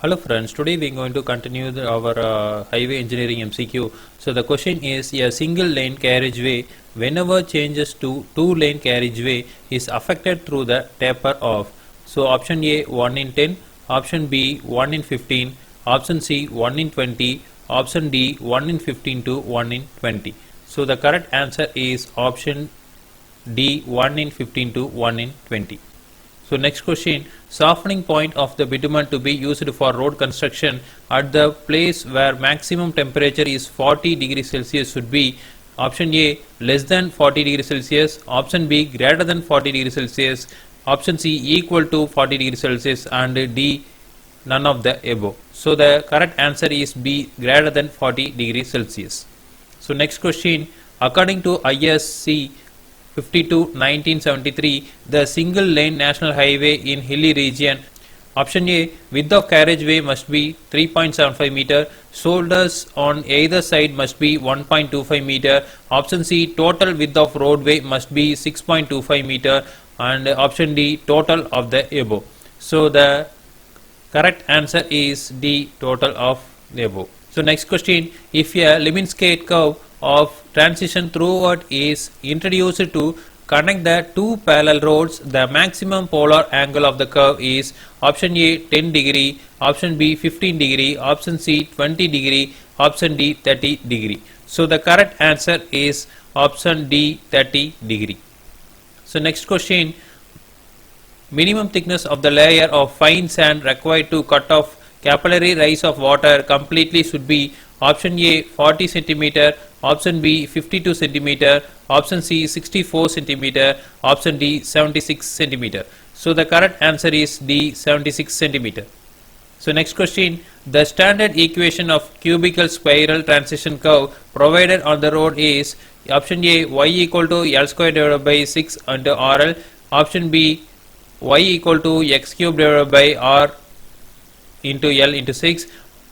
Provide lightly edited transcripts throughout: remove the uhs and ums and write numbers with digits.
Hello friends, today we are going to continue our highway engineering MCQ. So the question is, a single lane carriageway whenever changes to two lane carriageway is affected through the taper off. So option A 1 in 10, option B 1 in 15, option C 1 in 20, option D 1 in 15 to 1 in 20. So the correct answer is option D 1 in 15 to 1 in 20. So next question, softening point of the bitumen to be used for road construction at the place where maximum temperature is 40 degrees Celsius should be option A less than 40 degrees Celsius, option B greater than 40 degrees Celsius, option C equal to 40 degrees Celsius, and D none of the above. So the correct answer is B greater than 40 degrees Celsius. So next question, according to ISC 52/1973, the single lane national highway in hilly region, option A width of carriageway must be 3.75 meter, shoulders on either side must be 1.25 meter, option C total width of roadway must be 6.25 meter, and option D total of the above. So the correct answer is D total of the above. So next question, if a Lemniscate curve of transition throughout is introduced to connect the two parallel roads, the maximum polar angle of the curve is option A 10 degree, option B 15 degree, option C 20 degree, option D 30 degree. So the correct answer is option D 30 degree. So next question, minimum thickness of the layer of fine sand required to cut off capillary rise of water completely should be option A 40 centimeter, option B 52 centimeter, option C 64 centimeter, option D 76 centimeter. So the correct answer is D 76 centimeter. So next question, the standard equation of cubical spiral transition curve provided on the road is option A y equal to L square divided by 6 into RL, option B y equal to x cube divided by R into L into 6,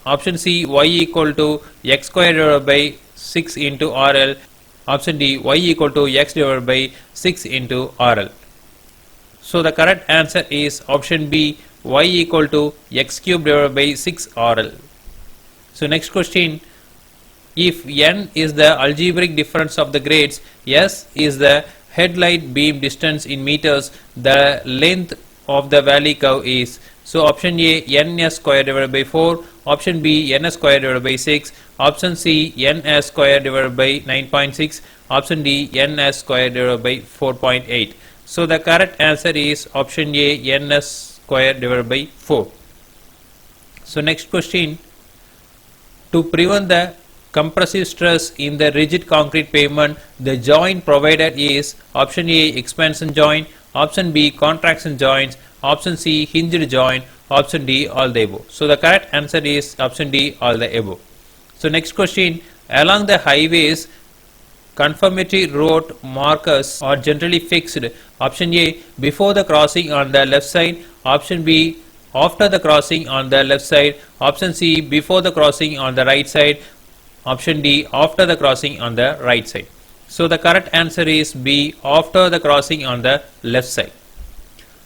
option C y equal to x square divided by 6 into RL, option D y equal to x divided by 6 into RL. So the correct answer is option B y equal to x cube divided by 6 RL. So next question, if n is the algebraic difference of the grades, S is the headlight beam distance in meters, the length of the valley curve is. So option A ns square divided by 4, option B ns square divided by 6, option C ns square divided by 9.6, option D ns square divided by 4.8. So the correct answer is option A ns square divided by 4. So next question, to prevent the compressive stress in the rigid concrete pavement, the joint provided is option A expansion joint, option B contraction joints, option C hinged joint, option D all the above. So the correct answer is option D all the above. So next question, along the highways conformity road markers are generally fixed, option A before the crossing on the left side, option B after the crossing on the left side, option C before the crossing on the right side, option D after the crossing on the right side. So the correct answer is B after the crossing on the left side.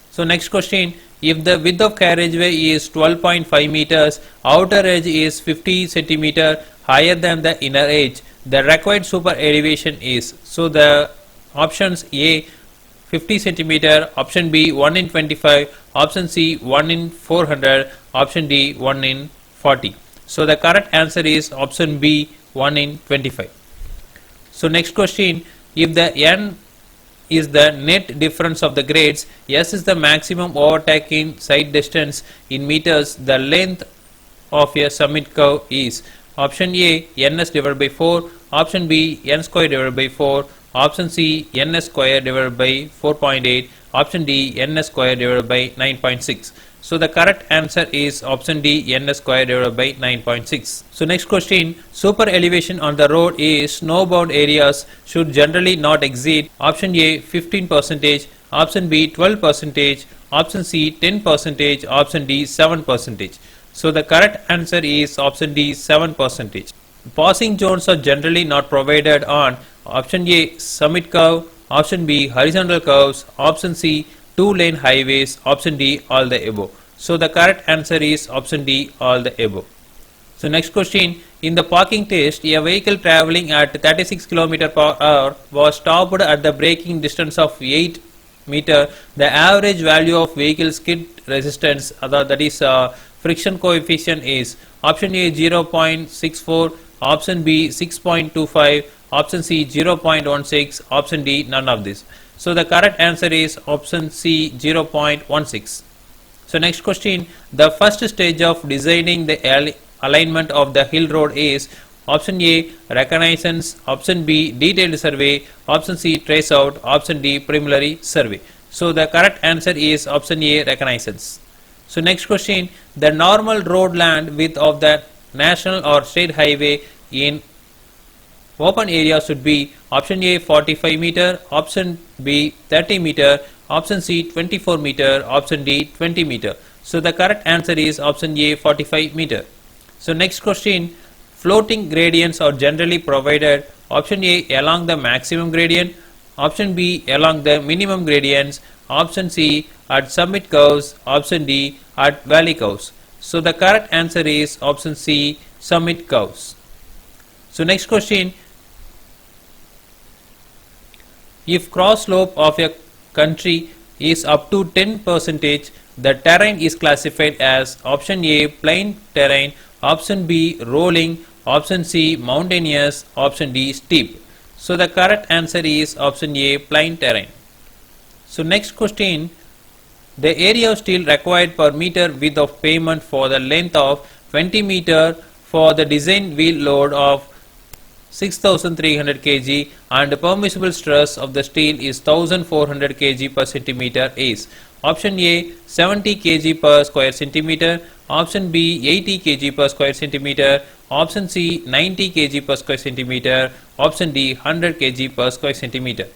So next question, if the width of carriageway is 12.5 meters, outer edge is 50 centimeter higher than the inner edge, the required super elevation is. So the options A 50 centimeter, option B 1 in 25, option C 1 in 400, option D 1 in 40. So the correct answer is option B 1 in 25. So next question, if the n is the net difference of the grades, S is the maximum overtaking side distance in meters, the length of a summit curve is option A ns divided by 4, option B n square divided by 4, option C ns square divided by 4.8, option D ns square divided by 9.6. So the correct answer is option D ns square divided by 9.6. So next question, super elevation on the road is snowbound areas should generally not exceed option A 15%, option B 12%, option C 10%, option D 7%. So the correct answer is option D 7%. Passing zones are generally not provided on option A summit curve, option B horizontal curves, option C two lane highways, option D all the above. So the correct answer is option D, all the above. So next question, in the parking test, a vehicle traveling at 36 km per hour was stopped at the braking distance of 8 meter. The average value of vehicle skid resistance, that is friction coefficient, is option A 0.64, option B 6.25, option C 0.16, option D none of this. So the correct answer is option C 0.16. So next question, the first stage of designing the alignment of the hill road is option A reconnaissance, option B detailed survey, option C trace out, option D preliminary survey. So the correct answer is option A reconnaissance. So next question, the normal road land width of the national or state highway in open area should be option A 45 meter, option B 30 meter, option C 24 meter, option D 20 meter. So the correct answer is option A 45 meter. So next question, floating gradients are generally provided option A along the maximum gradient, option B along the minimum gradients, option C at summit curves, option D at valley curves. So the correct answer is option C, summit curves. So next question, if cross slope of a country is up to 10%, the terrain is classified as option A plain terrain, option B rolling, option C mountainous, option D steep. So the correct answer is option A plain terrain. So next question, the area of steel required per meter width of pavement for the length of 20 meter for the design wheel load of 6300 kg and the permissible stress of the steel is 1400 kg per centimeter is option A 70 kg per square centimeter, option B 80 kg per square centimeter, option C 90 kg per square centimeter, option D 100 kg per square centimeter.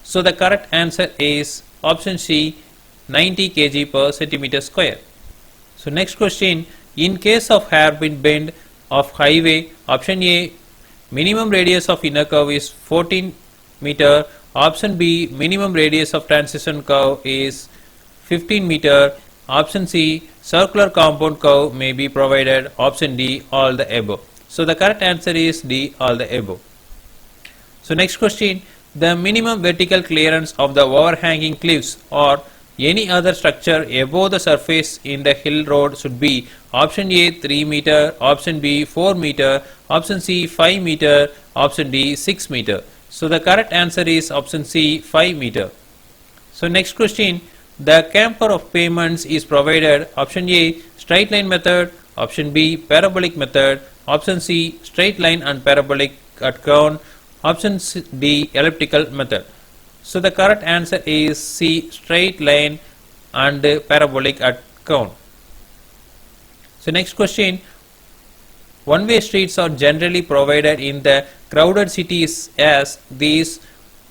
So the correct answer is option C 90 kg per centimeter square. So next question, in case of hairpin bend of highway, option A minimum radius of inner curve is 14 meter, option B minimum radius of transition curve is 15 meter, option C circular compound curve may be provided, option D all the above. So the correct answer is D, all the above. So next question, the minimum vertical clearance of the overhanging cliffs or any other structure above the surface in the hill road should be option A 3 meter, option B 4 meter, option C 5 meter, option D 6 meter. So the correct answer is option C 5 meter. So next question, the camper of payments is provided option A straight line method, option B parabolic method, option C straight line and parabolic at cone, option D elliptical method. So the correct answer is C straight line and parabolic at cone. So next question, one-way streets are generally provided in the crowded cities as these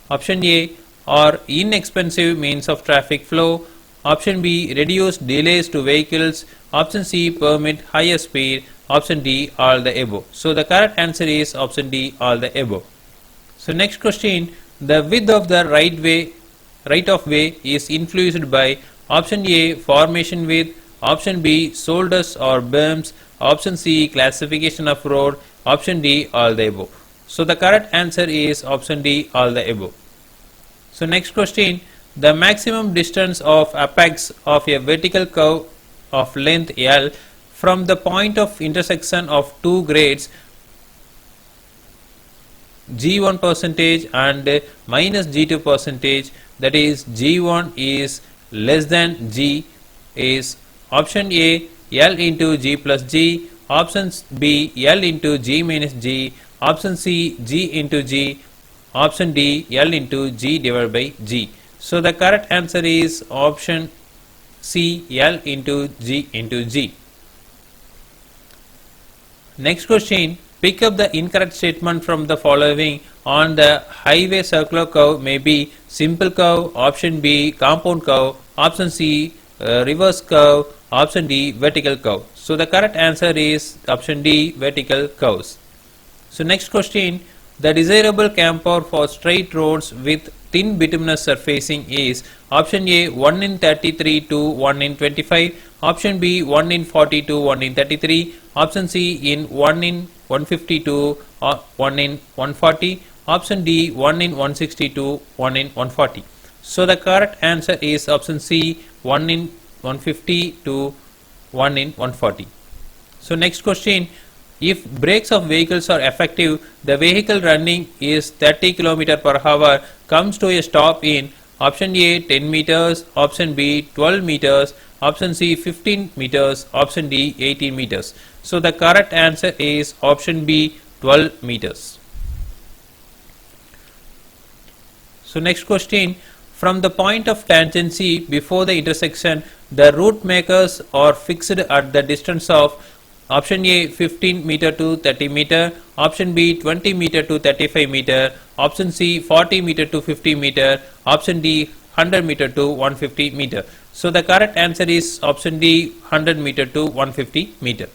option A are inexpensive means of traffic flow, option B reduce delays to vehicles, option C permit higher speed, option D all the above. So the correct answer is option D all the above. So next question, the width of the right of way is influenced by option A formation width, option B shoulders or berms, option C classification of road, option D all the above. So the correct answer is option D all the above. So next question, the maximum distance of apex of a vertical curve of length L from the point of intersection of two grades G1 percentage and minus G2 percentage, that is G1 is less than G, is option A L into G plus G, option B L into G minus G, option C G into G, option D L into G divided by G. So the correct answer is option C L into G into G. Next question, pick up the incorrect statement from the following on the highway circular curve may be simple curve, option B compound curve, option C reverse curve, option D vertical curve. So the correct answer is option D vertical curves. So next question, the desirable camper for straight roads with thin bituminous surfacing is option A 1 in 33 to 1 in 25, Option B 1 in 40 to 1 in 33. Option C in 1 in 150 to 1 in 140. Option D 1 in 160 to 1 in 140. So the correct answer is option C 1 in 150 to 1 in 140. So next question, if brakes of vehicles are effective, the vehicle running is 30 km per hour comes to a stop in option A 10 meters, option B 12 meters, option C 15 meters, option D 18 meters. So the correct answer is option B 12 meters. So next question, from the point of tangency before the intersection, the route makers are fixed at the distance of option A 15 meter to 30 meter, option B 20 meter to 35 meter, option C 40 meter to 50 meter, option D 100 meter to 150 meter. So the correct answer is option D 100 meter to 150 meter.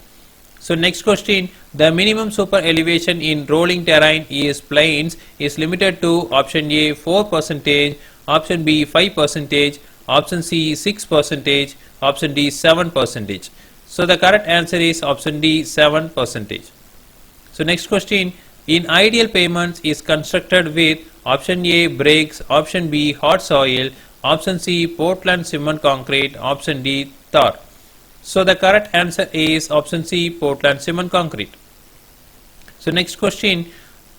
So next question, the minimum super elevation in rolling terrain is plains is limited to option A 4%, option B 5%, option C 6%, option D 7%. So the correct answer is option D 7%. So next question, in ideal pavements is constructed with option A bricks, option B hard soil, option C Portland cement concrete, option D tar. So the correct answer is option C Portland cement concrete. So next question,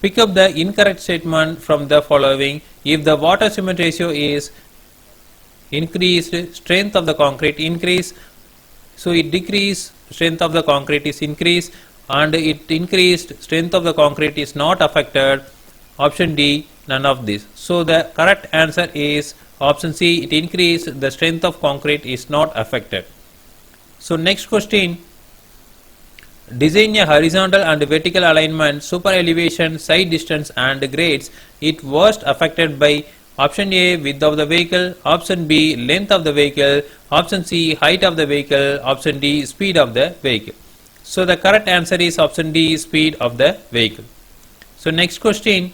pick up the incorrect statement from the following. If the water cement ratio is increased, strength of the concrete increase, so it decreased, strength of the concrete is increased, and it increased, strength of the concrete is not affected. Option D, none of this. So the correct answer is option C, it increased, the strength of concrete is not affected. So next question, design a horizontal and vertical alignment, super elevation, side distance and grades. It worst affected by option A width of the vehicle, option B length of the vehicle, option C height of the vehicle, option D speed of the vehicle. So the correct answer is option D speed of the vehicle. So next question,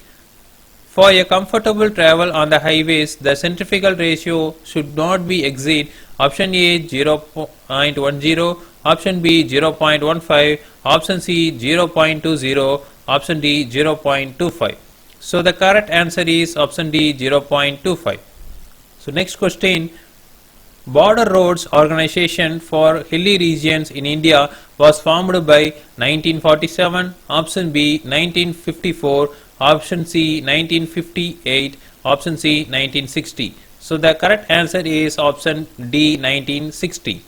for a comfortable travel on the highways, the centrifugal ratio should not be exceed option A 0.10, option B 0.15, option C 0.20, option D 0.25. So the correct answer is option D 0.25. So next question, Border Roads Organization for Hilly Regions in India was formed by 1947, option B 1954, option C 1958, option C 1960. So the correct answer is option D 1960.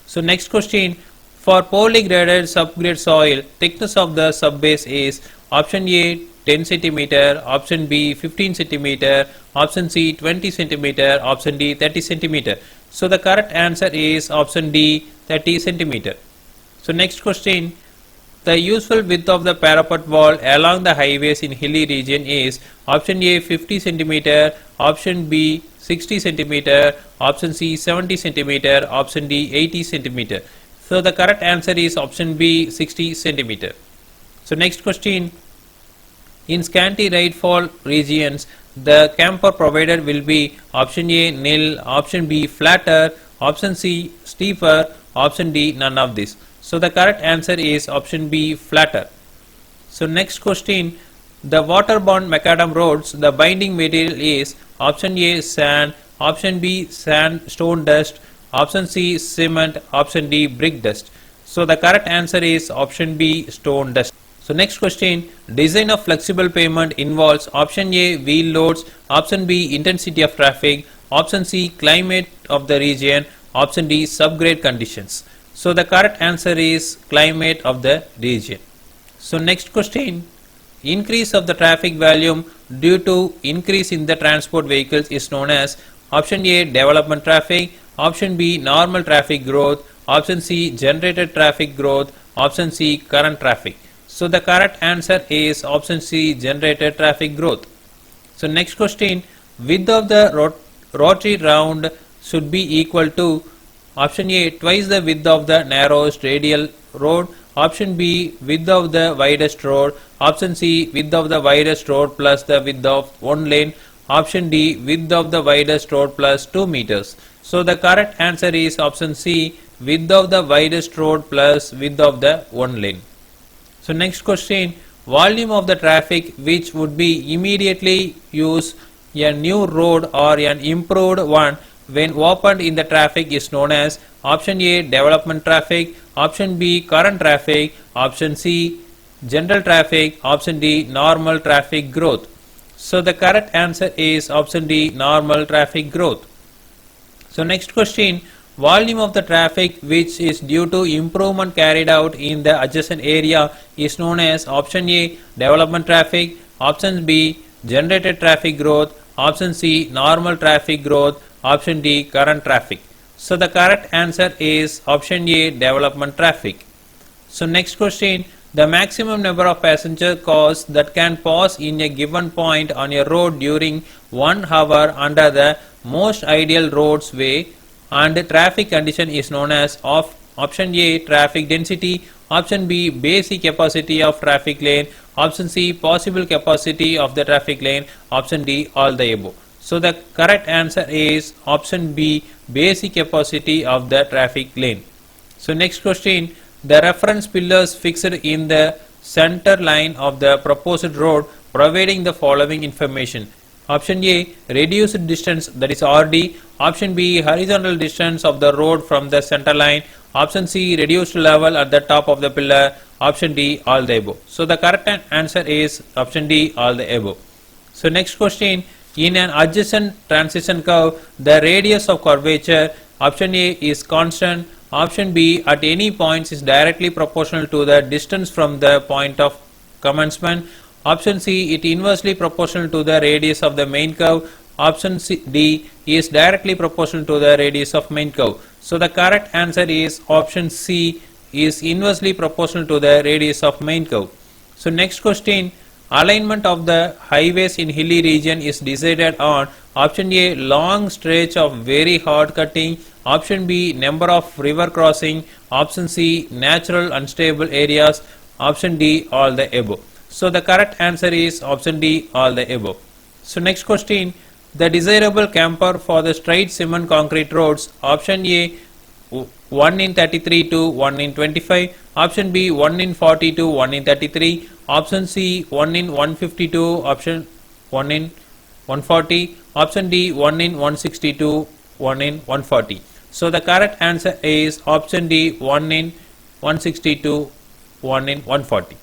So next question, for poorly graded subgrade soil, thickness of the subbase is option A 10 centimeter, option B 15 centimeter, option C 20 centimeter, option D 30 centimeter. So the correct answer is option D 30 centimeter. So next question, the useful width of the parapet wall along the highways in hilly region is option A 50 centimeter, option B 60 centimeter, option C 70 centimeter, option D 80 centimeter. So the correct answer is option B 60 centimeter. So next question, in scanty rainfall regions, the camper provided will be option A nil, option B flatter, option C steeper, option D none of this. So the correct answer is option B flatter. So next question, the waterborne macadam roads, the binding material is option A sand, option B sandstone dust, option C cement, option D brick dust. So the correct answer is option B stone dust. So next question, design of flexible pavement involves option A wheel loads, option B intensity of traffic, option C climate of the region, option D subgrade conditions. So the correct answer is climate of the region. So next question, increase of the traffic volume due to increase in the transport vehicles is known as option A development traffic, option B normal traffic growth, option C generated traffic growth, option C current traffic. So the correct answer is option C generated traffic growth. So next question, width of the rotary round should be equal to option A twice the width of the narrowest radial road, option B width of the widest road, option C width of the widest road plus the width of one lane, option D width of the widest road plus 2 meters. So the correct answer is option C width of the widest road plus width of the one lane. So next question, volume of the traffic which would be immediately use a new road or an improved one when opened in the traffic is known as option A development traffic, option B current traffic, option C general traffic, option D normal traffic growth. So the correct answer is option D normal traffic growth. So next question, volume of the traffic which is due to improvement carried out in the adjacent area is known as option A development traffic, option B generated traffic growth, option C normal traffic growth, option D current traffic. So the correct answer is option A development traffic. So next question, the maximum number of passenger cars that can pass in a given point on a road during 1 hour under the most ideal roads way and traffic condition is known as option A traffic density, option B basic capacity of traffic lane, option C possible capacity of the traffic lane, option D all the above. So the correct answer is option B basic capacity of the traffic lane. So next question, the reference pillars fixed in the center line of the proposed road providing the following information. Option A reduced distance, that is RD, option B horizontal distance of the road from the center line, option C reduced level at the top of the pillar, option D all the above. So the correct answer is option D all the above. So next question, in an adjacent transition curve the radius of curvature, option A is constant, option B at any points is directly proportional to the distance from the point of commencement, option C it inversely proportional to the radius of the main curve, option D is directly proportional to the radius of main curve. So the correct answer is option C is inversely proportional to the radius of main curve. So next question, alignment of the highways in hilly region is decided on option A long stretch of very hard cutting, option B number of river crossing, option C natural unstable areas, option D all the above. So the correct answer is option D all the above. So next question, the desirable camper for the straight cement concrete roads, option A 1 in 33 to 1 in 25, option B 1 in 40 to 1 in 33, option C 1 in 152, option 1 in 140, option D 1 in 160 to 1 in 140. So the correct answer is option D 1 in 160 to 1 in 140.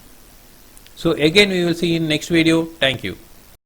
So again we will see in next video. Thank you.